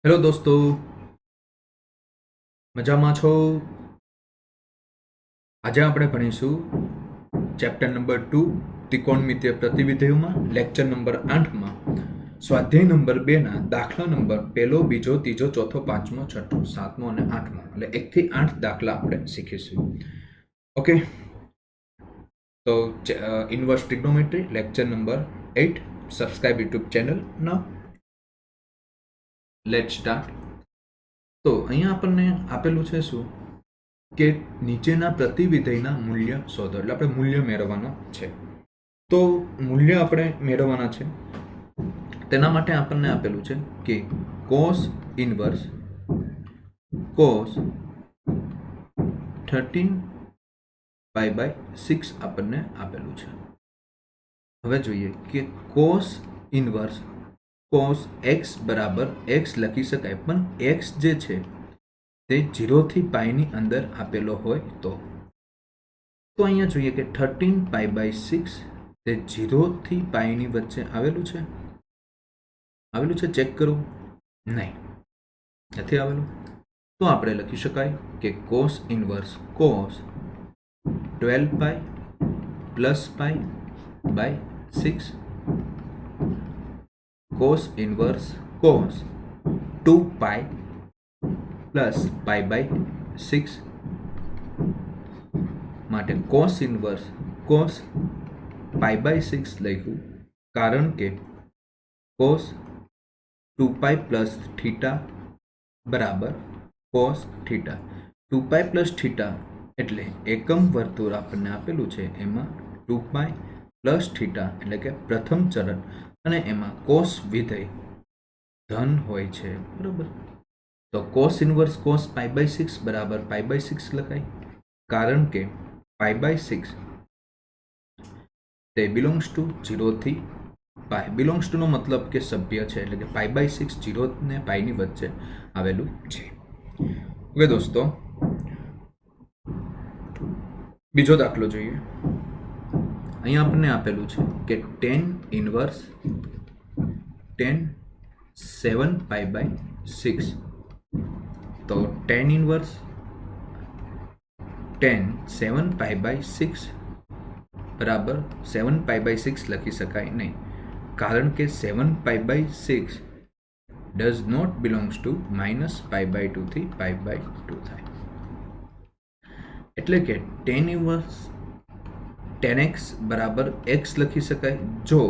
Hello દોસ્તો, મજામાં છો? આજે આપણે ભણીશું ચેપ્ટર નંબર 2 ત્રિકોણમિતીય પ્રતિવિધેયોમાં લેક્ચર નંબર 8માં સ્વાધ્યાય નંબર 2 ના દાખલા નંબર 1, 2, 3, 4, 5, 6, 7 અને 8 એટલે 1 થી 8 દાખલા આપણે શીખીશું. ઓકે, તો inverse trigonometry lecture number 8. Subscribe YouTube channel. Now let's start. તો અહીંયા આપણને આપેલું છે શું કે નીચેના પ્રતિવિધેયના મૂલ્ય શોધો. એટલે આપણે મૂલ્ય મેળવવાના છે. તો મૂલ્ય આપણે મેળવવાના છે, તેના માટે આપણને આપેલું છે કે cos ઇન્વર્સ cos 13π/6 આપણને આપેલું છે. હવે જોઈએ કે cos ઇન્વર્સ cos x બરાબર x લખી શકાય, પણ x જે છે તે 0 થી π ની અંદર આપેલો હોય તો અહીંયા જોઈએ કે 13π/6 તે 0 થી π ની વચ્ચે આવેલું છે. ચેક કરો. નહીં, નથી આવેલું. તો આપણે લખી શકાય કે cos inverse cos 12π + π/6 cos inverse cos 2π + π/6 માટે cos ઇન્વર્સ cos π/6 લખ્યું, કારણ કે cos 2π + θ બરાબર cos θ. 2π + θ એટલે એકમ વર્તુળ આપણને આપેલું છે, એમાં 2π + θ એટલે કે પ્રથમ ચરણ, અને એમાં cos વિધેય ધન હોય છે, બરોબર. તો cos ઇન્વર્સ cos π/6 બરાબર π/6 લખાય, કારણ કે π/6 તે બિલોંગ્સ ટુ 0 થી π. બિલોંગ્સ ટુ નો મતલબ કે સભ્ય છે, એટલે કે π/6 0 ને π ની વચ્ચે આવેલું છે. હવે દોસ્તો, બીજો દાખલો જોઈએ. અહીંયા આપણને આપેલું છે કે tan ઇન્વર્સ tan 7π/6. તો tan ઇન્વર્સ tan 7π/6 બરાબર 7π/6 લખી શકાય નહીં, કારણ કે 7π/6 does not belongs to -π/2 થી π/2 થાય. એટલે કે tan ઇન્વર્સ tan x બરાબર x લખી શકાય જો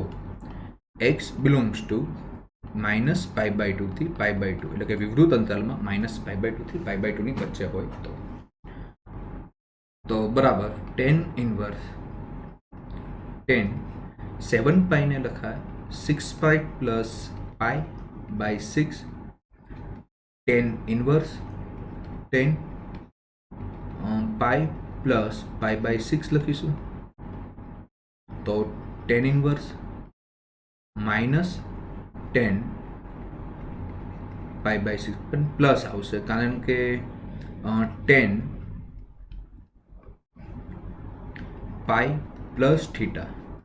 x belongs to -π/2 થી π/2, એટલે કે વિવૃત અંતરાલમાં -π/2 થી π/2 ની વચ્ચે હોય તો બરાબર tan ઇન્વર્સ tan 7π ને લખાય 6π + π/6 tan ઇન્વર્સ tan π + π/6 લખીશું. તો tan ઇન્વર્સ -tan π/6 પણ પ્લસ આવશે, કારણ કે tan π + θ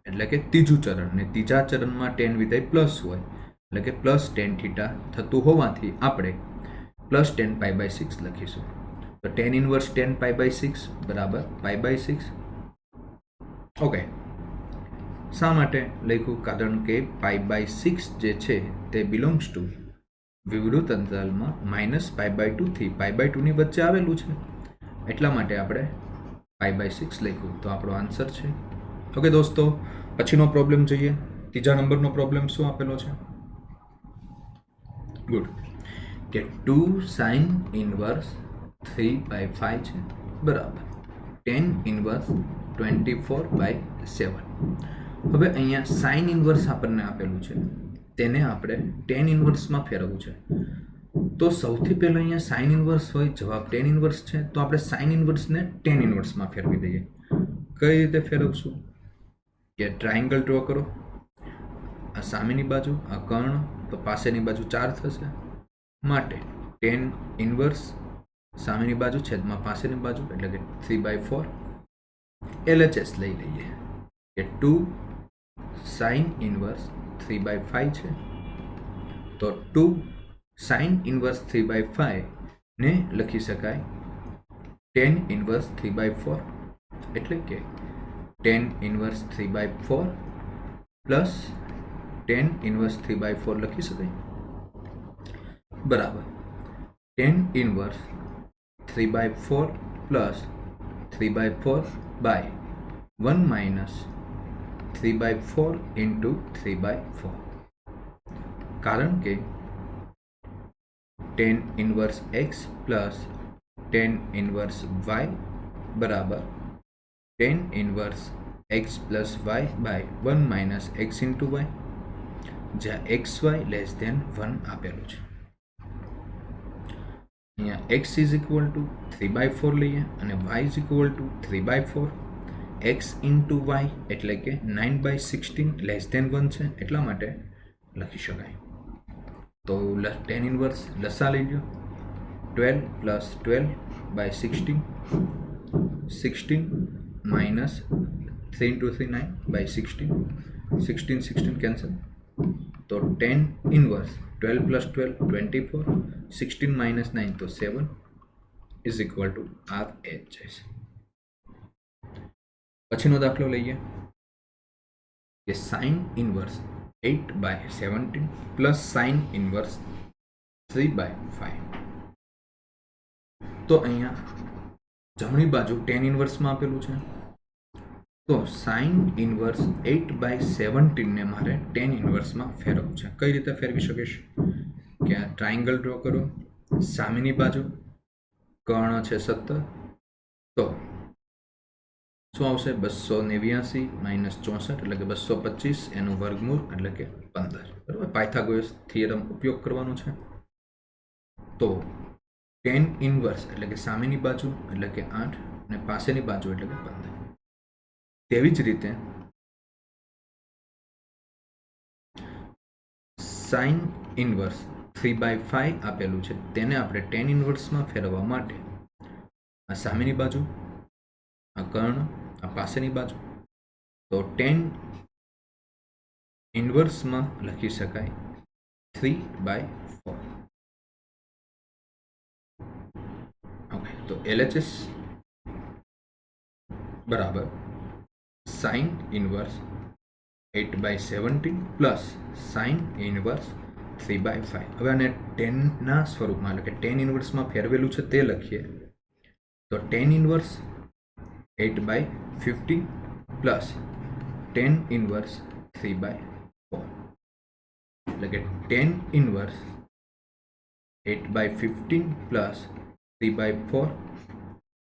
એટલે કે ત્રીજું ચરણ, ને ત્રીજા ચરણમાં tan વિધેય પ્લસ હોય, એટલે કે +tan θ થતું હોવાથી આપણે +tan π/6 લખીશું. તો tan ઇન્વર્સ tan π/6 બરાબર π/6. ઓકે, શા માટે લખ્યું? કારણ કે π/6 જે છે તે બિલોંગ્સ ટુ વિવૃત અંતરાલમાં -π/2 થી π/2 ની વચ્ચે આવેલું છે, એટલા માટે આપણે π/6 લખ્યું. તો આપણો આન્સર છે. ઓકે દોસ્તો, પછીનો પ્રોબ્લેમ જોઈએ. ત્રીજા નંબરનો પ્રોબ્લેમ શું આપેલો છે? ગુડ, કે 2 sin ઇન્વર્સ 3/5 છે બરાબર tan ઇન્વર્સ 24/7. હવે અહીંયા સાઇન ઇન્વર્સ આપણને આપેલું છે, તેને આપણે tan ઇન્વર્સમાં ફેરવવું છે. તો સૌથી પહેલા અહીંયા સાઇન ઇન્વર્સ હોય, જવાબ tan ઇન્વર્સ છે, તો આપણે સાઇન ઇન્વર્સને tan ઇન્વર્સમાં ફેરવી દઈએ. કઈ રીતે ફેરવશું? કે ટ્રાયંગલ ડ્રો કરો. આ સામેની બાજુ, આ કર્ણ, તો પાસેની બાજુ 4 થશે, માટે tan ઇન્વર્સ સામેની બાજુ છેદમાં પાસેની બાજુ, એટલે કે 3/4. LHS લઈ લઈએ કે 2 sin ઇન્વર્સ 3/5 છે, તો 2 સાઇન ઇન્વર્સ 3/5 ને લખી શકાય tan ઇન્વર્સ 3/4, એટલે કે tan inverse 3/4 plus tan inverse 3/4 લખી શકાય બરાબર tan inverse 3/4 plus 3/4 by 1 minus 3/4 into 3/4, કારણ કે tan inverse x plus tan inverse y બરાબર tan inverse x plus y by 1 minus x into y, જ્યાં xy લેસ ધેન 1 આપેલું છે. અહીંયા x ઇઝ ઇક્વલ ટુ 3/4 લઈએ અને y is equal two 3/4. x into y એટલે કે 9/16 less than 1 છે, એટલા માટે લખી શકાય. તો tan ઇન્વર્સ લસા લઈ લો. 12 પ્લસ 12/16, 16 માઇનસ 3 into 3 9/16, 16 કેન્સલ. તો tan ઇન્વર્સ 12 પ્લસ 12 24, 16 માઇનસ 9 તો 7 ઇઝ ઇક્વલ ટુ RHS. પછીનો દાખલો લઈએ કે sine inverse 8/17 plus sine inverse 3/5. તો અહીંયા જમણી બાજુ tan ઇન્વર્સમાં આપેલું છે, તો સાઇન ઇન્વર્સ 8/17 ને મારે tan ઇન્વર્સમાં ફેરવવું છે. કઈ રીતે ફેરવી શકીશ કે આ ટ્રાયંગલ ડ્રો કરો, સામેની બાજુ કર્ણ છે 17, તો શું આવશે 289 માઇનસ 64 એટલે કે 225 એનું વર્ગમૂળ એટલે કે 15. બરાબર, પાયથાગોરસ થિયરમ ઉપયોગ કરવાનો છે. તો tan ઇન્વર્સ એટલે કે સામેની બાજુ એટલે કે 8 અને પાસેની બાજુ એટલે કે 15. તેવી જ રીતે સાઇન ઇન્વર્સ 3/5 આપેલું છે, તેને આપણે tan ઇન્વર્સમાં ફેરવવા માટે આ સામેની બાજુ, આ કર્ણ, આ પાસેની બાજુ, તો tan ઇન્વર્સમાં લખી શકાય 3/4. ઓકે, તો LHS બરાબર sine inverse 8/17 plus sine inverse 3/5. હવે આને ટેનના સ્વરૂપમાં એટલે કે tan ઇન્વર્સમાં ફેરવેલું છે તે લખીએ. તો tan inverse 8/15 plus tan inverse 3/4, એટલે કે tan inverse 8/15 plus 3/4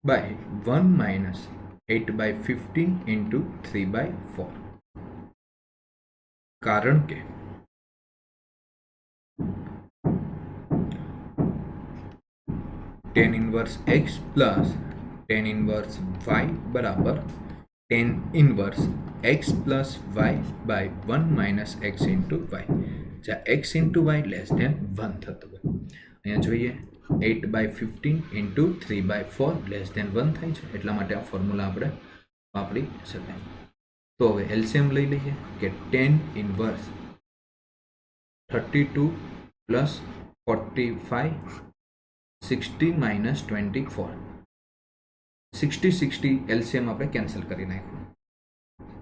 by 1 minus 8/15 into 3/4, કારણ કે tan inverse x plus tan inverse y બરાબર tan inverse x plus y by 1 minus x into y, જ્યાં x into y less than 1 થતું હોય. અહીંયા જોઈએ 8/15 ઇન્ટુ 3/4 લેસ ધેન 1 થાય છે, એટલા માટે આ ફોર્મ્યુલા આપણે વાપરી શકાય. તો હવે એલસીએમ લઈ લઈએ કે tan inverse 32 plus 45, 60 minus 24, 60 LCM આપણે કેન્સલ કરી નાખ્યું.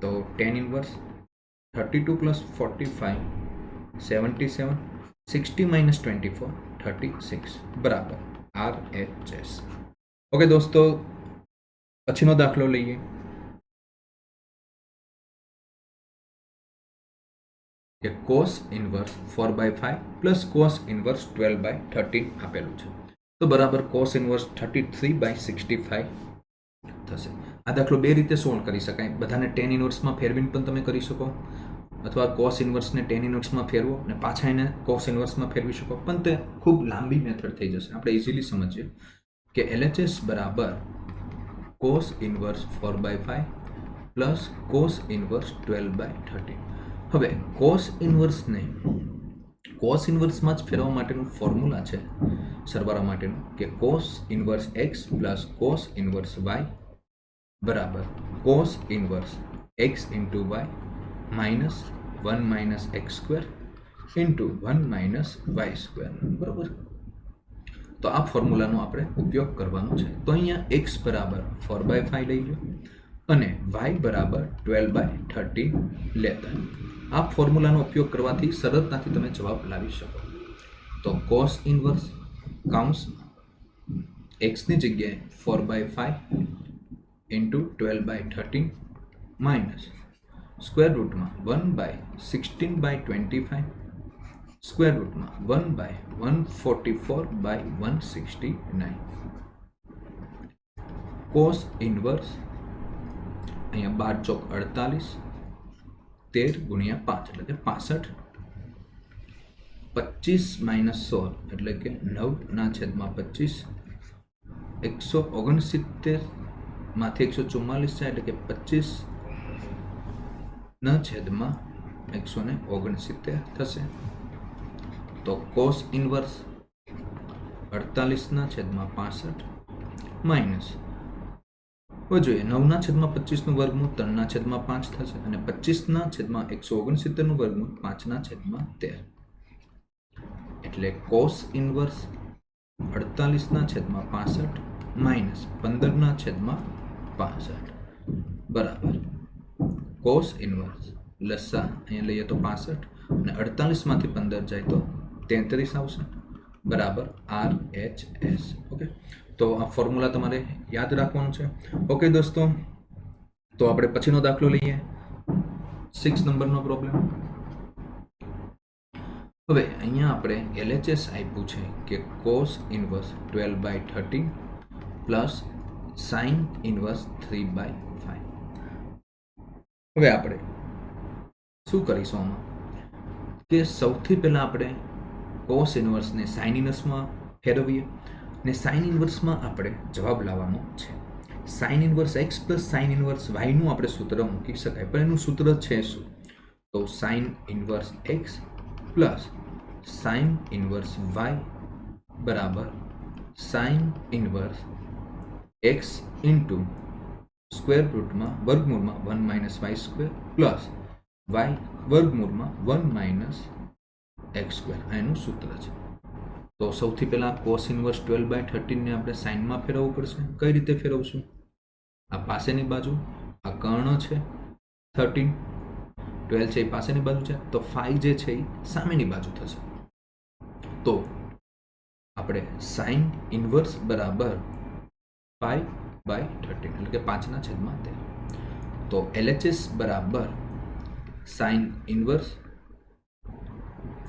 તો tan ઇન્વર્સ 32 પ્લસ 45 77, 60 માઇનસ 24 36 બરાબર RHS. ઓકે દોસ્તો, પછીનો દાખલો લઈએ કે cos inverse 4/5 plus cos inverse 12/13 આપેલું છે. તો બરાબર cos ઇન્વર્સ 33/65 થશે. આ દાખલો બે રીતે સોલ્વ કરી શકાય. બધાને tan ઇન્વર્સમાં ફેરવીને પણ તમે કરી શકો, અથવા cos ઇન્વર્સને tan ઇન્વર્સમાં ફેરવો અને પાછા એને cos ઇન્વર્સમાં ફેરવી શકો, પણ તે ખૂબ લાંબી મેથડ થઈ જશે. આપણે ઇઝીલી સમજીએ કે LHS બરાબર cos inverse 4/5 plus cos inverse 12/13. હવે cos ઇન્વર્સમાં જ ફેરવવા માટેનું ફોર્મ્યુલા છે સરવાળા માટેનું કે cos inverse x plus cos inverse y બરાબર cos inverse x into y minus 1 minus x square into 1 minus y square, બરાબર. તો આ ફોર્મ્યુલાનો આપણે ઉપયોગ કરવાનો છે. તો અહીંયા x બરાબર 4/5 લઈ લો અને y બરાબર 12/13 લેતા. આ ફોર્મ્યુલાનો ઉપયોગ કરવાથી સરળતાથી તમે જવાબ લાવી શકો. તો કોસ ઇન્વર્સ કાઉન્સ x ની જગ્યાએ 4/5 ઇન્ટુ 12/13 માઇનસ સ્ક્વેર રૂટમાં 1/16/25 સ્ક્વેર રૂટમાં 1/144/169 કોસ ઇન્વર્સ અહીંયા 12 ચોક 48 13 ગુણ્યા 5 એટલે કે 65 25 માઇનસ 16 એટલે કે 9/25 169 માંથી 144 જાય એટલે કે 25/169 થશે. તો કોસ ઇન્વર્સ 48/65 માઇનસ જોઈએ 9/25 નું વર્ગમૂળ 3/5 થશે અને 25/169 નું વર્ગમૂળ 5/13 એટલે કોસ ઇન્વર્સ 48/65 માઇનસ 15/65 બરાબર કોસ ઇન્વર્સ લસા અહીંયા લઈએ તો 65 અને 48 માંથી 15 જાય તો 33 આવશે બરાબર RHS. ઓકે, તો આ ફોર્મ્યુલા તમારે યાદ રાખવાનું છે. ઓકે દોસ્તો, તો આપણે પછીનો દાખલો લઈએ 6 નંબરનો પ્રોબ્લેમ. હવે અહીંયા આપણે LHS આપ્યું છે કે cos inverse 12/13 plus sine inverse 3/5. હવે આપણે શું કરીશું આમાં કે સૌથી પહેલાં આપણે કોસ ઇન્વર્સને સાઇન ઇન્વર્સમાં ફેરવીએ ને સાઇન ઇન્વર્સમાં આપણે જવાબ લાવવાનો છે. Sine inverse x plus sine inverse yનું આપણે સૂત્ર મૂકી શકાય, પણ એનું સૂત્ર છે શું? તો sine inverse x plus sine inverse y બરાબર sine inverse x into square રૂટમાં વર્ગમૂળમાં 1 minus y square plus y વર્ગમૂળમાં 1 માઇનસ એક્સ સ્ક્વેર. આ એનું સૂત્ર છે. તો સૌથી પહેલાં કોસ ઇન્વર્સ 12/13 ને આપણે સાઇનમાં ફેરવવું પડશે. કઈ રીતે ફેરવશું? આ પાસેની બાજુ, આ કર્ણ છે 13, 12 છે એ પાસેની બાજુ છે, તો 5 જે છે એ સામેની બાજુ થશે. તો આપણે સાઇન ઇન્વર્સ બરાબર 5/13 એટલે કે 5/13. તો LHS બરાબર sine inverse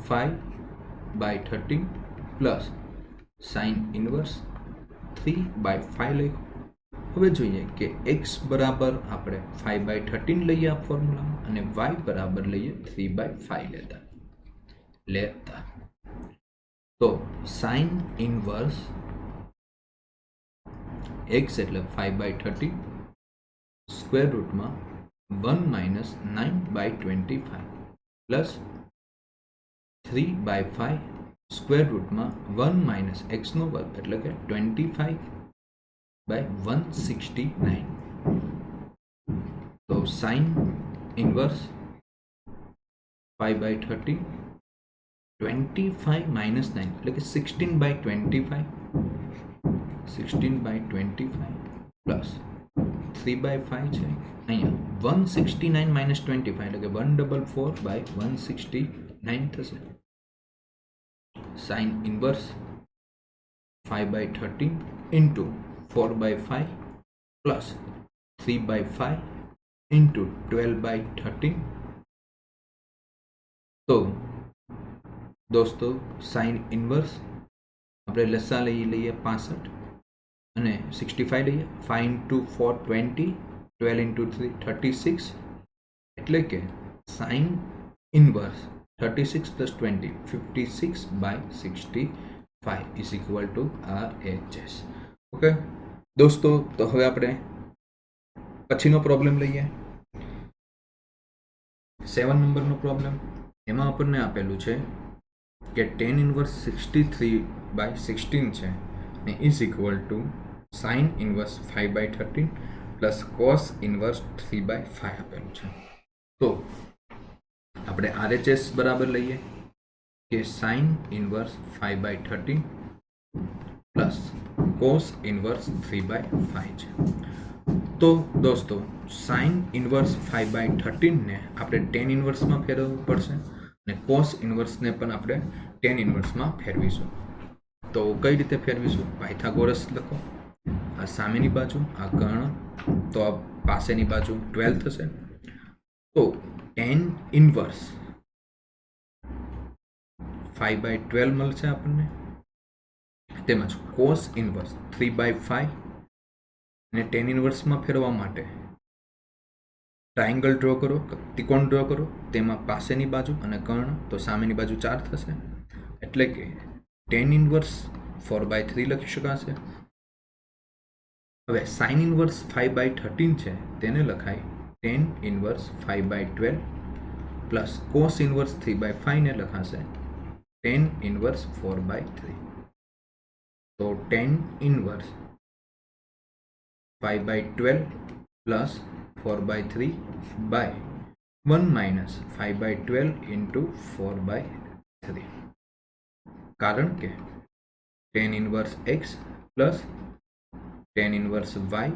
5/13 plus sine inverse 3/5 લખ્યું. હવે જોઈએ કે x બરાબર આપણે 5/13 લઈએ આ ફોર્મ્યુલામાં અને y બરાબર લઈએ 3/5 લેતા. તો સાઇન ઇન્વર્સ x એટલે 5/13 સ્ક્વેર રૂટમાં 1 માઇનસ 9/25 પ્લસ 3/5 સ્ક્વેર રૂટમાં 1 માઇનસ એક્સનો વર્ગ એટલે કે 25/169. તો સાઇન ઇન્વર્સ 5/13 25 માઇનસ 9 એટલે કે 16/25 પ્લસ 3/5 છે અહીંયા 169 માઇનસ 25 એટલે કે 144/169 થશે. Sine inverse 5/13 into 4/5 plus 3/5 into 12/13. તો દોસ્તો સાઇન ઇન્વર્સ આપણે લસા લઈએ 65 અને 65 લઈએ. 5 ઇન્ટુ 4 20, 12 ઇન્ટુ 3 36 એટલે કે sine inverse 36 plus 20 56/65 is equal two RHS. Okay દોસ્તો, તો હવે આપણે પછીનો પ્રોબ્લેમ લઈએ 7 નંબરનો પ્રોબ્લેમ. એમાં આપણને આપેલું છે કે tan ઇન્વર્સ 63/16 છે ને is equal two sine inverse 5/13 plus cos inverse 3/5 આપેલું છે. તો આપણે RHS બરાબર લઈએ કે sine inverse 5/13 plus cos inverse 3/5 છે. તો દોસ્તો સાઇન ઇનવર્સ 5/13 ને આપણે ટેન ઇનવર્સમાં ફેરવવું પડશે અને કોસ ઇનવર્સને પણ આપણે ટેન ઇનવર્સમાં ફેરવીશું. તો કઈ રીતે ફેરવીશું? પાયથાગોરસ લખો. આ સામેની બાજુ, આ કર્ણ, તો આ પાસેની બાજુ 12 થશે. તો ટેન ઇનવર્સ 5/12 મળશે આપણને, તેમજ કોસ ઇનવર્સ 3/5 ને ટેન ઇનવર્સમાં ફેરવવા માટે ટ્રાયંગલ ડ્રો કરો, ત્રિકોણ ડ્રો કરો. તેમાં પાસેની બાજુ અને કર્ણ, તો સામેની બાજુ 4 થશે. એટલે કે ટેન ઇનવર્સ 4/3 લખી શકાશે. હવે સાઇન ઇનવર્સ 5/13 છે, તેને લખાય tan inverse 5/12 plus cos inverse 3/5 ને લખાશે ટેન ઇનવર્સ 4/3. તો tan inverse 5/12 plus 4/3 by 1 minus 5/12 into 4/3. કારણ કે tan inverse x plus tan inverse y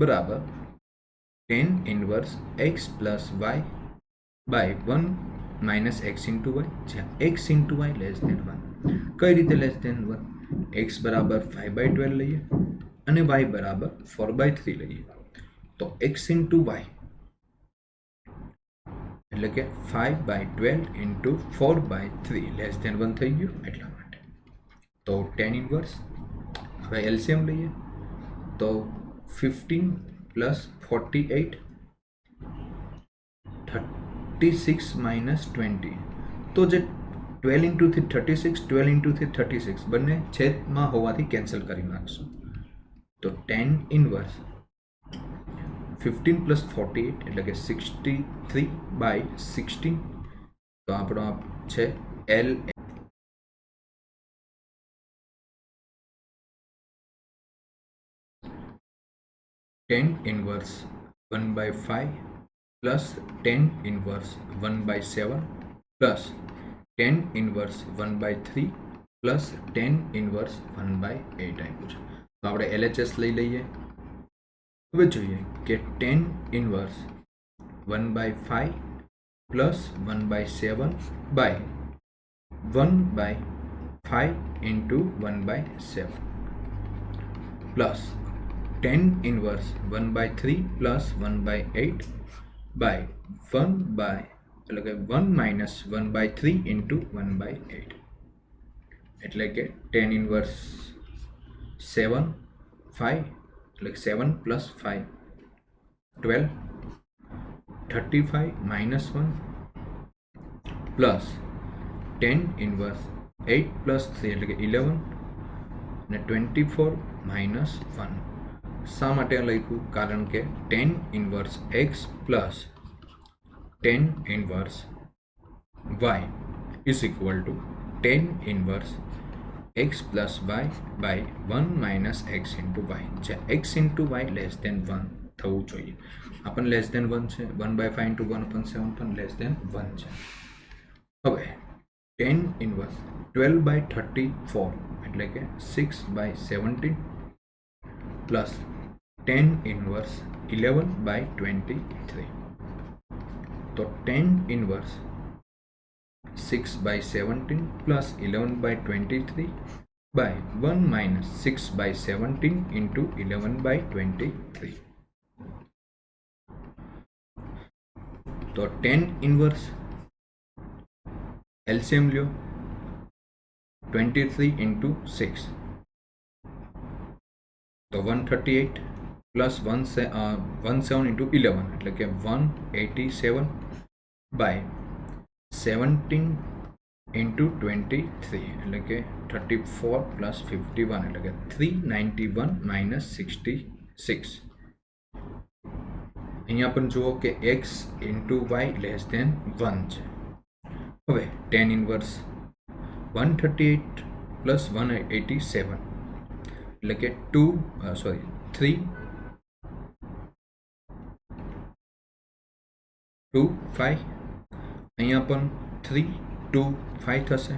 બરાબર tan inverse x plus y by 1 minus x into y, જ્યાં x into y less than 1. કઈ રીતે less than 1? X બરાબર 5/12 લઈએ અને Y બરાબર 4/3 લઈએ. તો એક્સ ઇન્ટુ વાય એટલે કે 5/12 ઇન્ટુ 4/3 લેસ દેન 1 થઈ ગયું, એટલા માટે. તો ટેન ઇનવર્સ, હવે એલસીએમ લઈએ તો 15 પ્લસ 48 36 માઇનસ 20. તો જે 12 ઇન્ટુથી 36 12 ઇન્ટુથી 36 બંને છેદમાં હોવાથી કેન્સલ કરી નાખશું. તો ટેન ઇનવર્સ 15 પ્લસ 48 એટલે કે 63/16. તો આપણો છે L ten inverse 1/5 plus tan inverse 1/7 plus tan inverse 1/3 plus tan inverse 1/8 આપ્યું છે. તો આપણે LHS લઈ લઈએ. હવે જોઈએ કે tan inverse 1/5 plus 1/7 by 1/5 into 1/7 plus tan inverse 1/3 plus 1/8 by 1 minus 1/3 into 1/8. એટલે કે ટેન ઇનવર્સ 7 5 એટલે 7 plus 5 12 35 minus 1 plus tan inverse 8 plus 3 એટલે કે 11 અને 24 માઇનસ 1. શા માટે લખ્યું? કારણ કે tan inverse x plus tan inverse y is equal to tan inverse x plus y by 1 minus x into y, જ્યાં x into y less than 1 થવું જોઈએ. આ પણ લેસ દેન 1 છે. 1/5 ઇન્ટુ 1/7 પણ લેસ દેન 1 છે. હવે ટેન ઇનવર્સ 12/34 એટલે કે 6/17 પ્લસ ટેન ઇનવર્સ 11/23. તો tan inverse 6/17 plus 11/23 by 1 minus 6/17 into 11/23. તો ટેન ઇનવર્સ એલસીએમ લ્યો 23 ઇન્ટુ 6 તો 138 પ્લસ 17 ઇન્ટુ 11 એટલે કે 187 બાય 17 ઇન્ટુ 23 એટલે કે 34 પ્લસ 51 એટલે કે 391 માઇનસ 66. અહીંયા પણ જુઓ કે x into y less than 1 છે. હવે ટેન ઇનવર્સ 138 પ્લસ 187 એટલે કે 3 2 5. અહીંયા પણ 3 2 5 થશે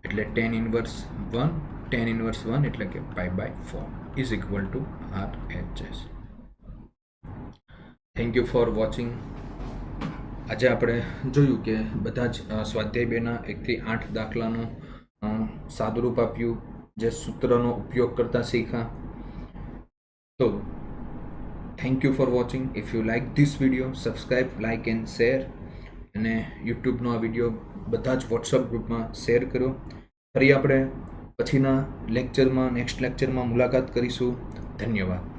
એટલે tan inverse 1 tan inverse 1 એટલે કે pi/4 is equal to RHS. Thank you for watching. આજે આપણે જોયું કે બધા જ સ્વાધ્યાય 2ના 1 થી 8 દાખલાનું સાદુરૂપ આપ્યું, જે સૂત્રનો ઉપયોગ કરતા શીખ્યા. તો thank you for watching. If you like this video, subscribe, like and share, અને યુટ્યુબનો આ વિડીયો બધા જ વોટ્સઅપ ગ્રુપમાં શેર કરો. ફરી આપણે પછીના લેક્ચરમાં, નેક્સ્ટ લેક્ચરમાં મુલાકાત કરીશું. ધન્યવાદ.